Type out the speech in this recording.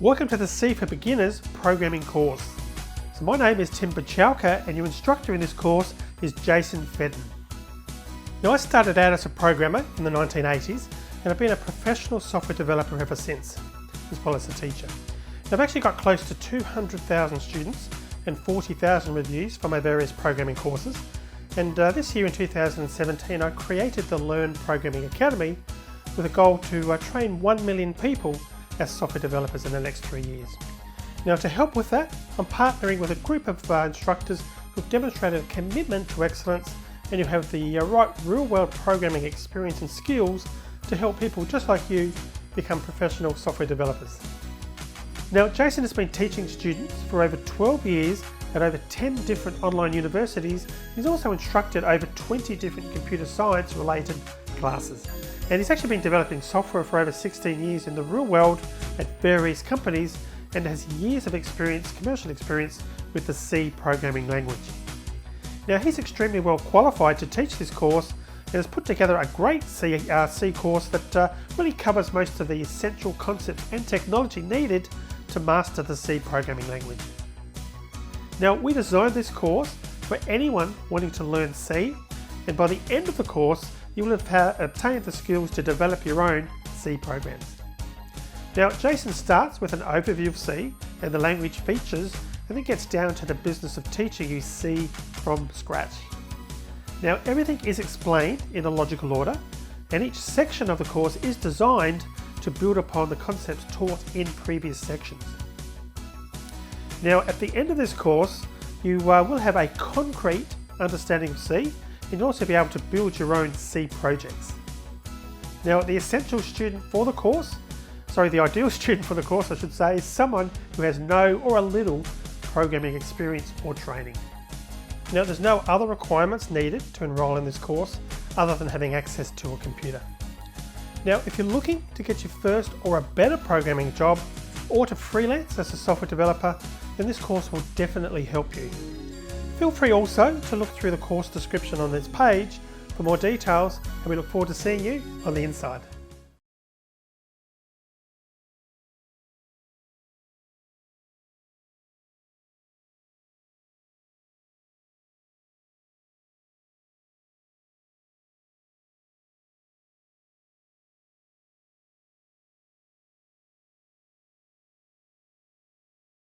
Welcome to the C for Beginners programming course. So my name is Tim Buchalka and your instructor in this course is Jason Fedin. Now I started out as a programmer in the 1980s and I've been a professional software developer ever since, as well as a teacher. Now, I've actually got close to 200,000 students and 40,000 reviews for my various programming courses. And this year in 2017 I created the Learn Programming Academy with a goal to train 1 million people as software developers in the next 3 years. Now to help with that, I'm partnering with a group of instructors who've demonstrated a commitment to excellence and who have the right real-world programming experience and skills to help people just like you become professional software developers. Now Jason has been teaching students for over 12 years at over 10 different online universities. He's also instructed over 20 different computer science related classes. And he's actually been developing software for over 16 years in the real world at various companies and has years of experience, commercial experience with the C programming language. Now he's extremely well qualified to teach this course and has put together a great C course that really covers most of the essential concepts and technology needed to master the C programming language. Now we designed this course for anyone wanting to learn C, and by the end of the course you will have obtained the skills to develop your own C programs. Now Jason starts with an overview of C and the language features and then gets down to the business of teaching you C from scratch. Now everything is explained in a logical order and each section of the course is designed to build upon the concepts taught in previous sections. Now at the end of this course you will have a concrete understanding of C and you'll also be able to build your own C projects. Now the essential student for the course, the ideal student for the course I should say, is someone who has no or a little programming experience or training. Now there's no other requirements needed to enroll in this course other than having access to a computer. Now if you're looking to get your first or a better programming job or to freelance as a software developer, then this course will definitely help you. Feel free also to look through the course description on this page for more details, and we look forward to seeing you on the inside.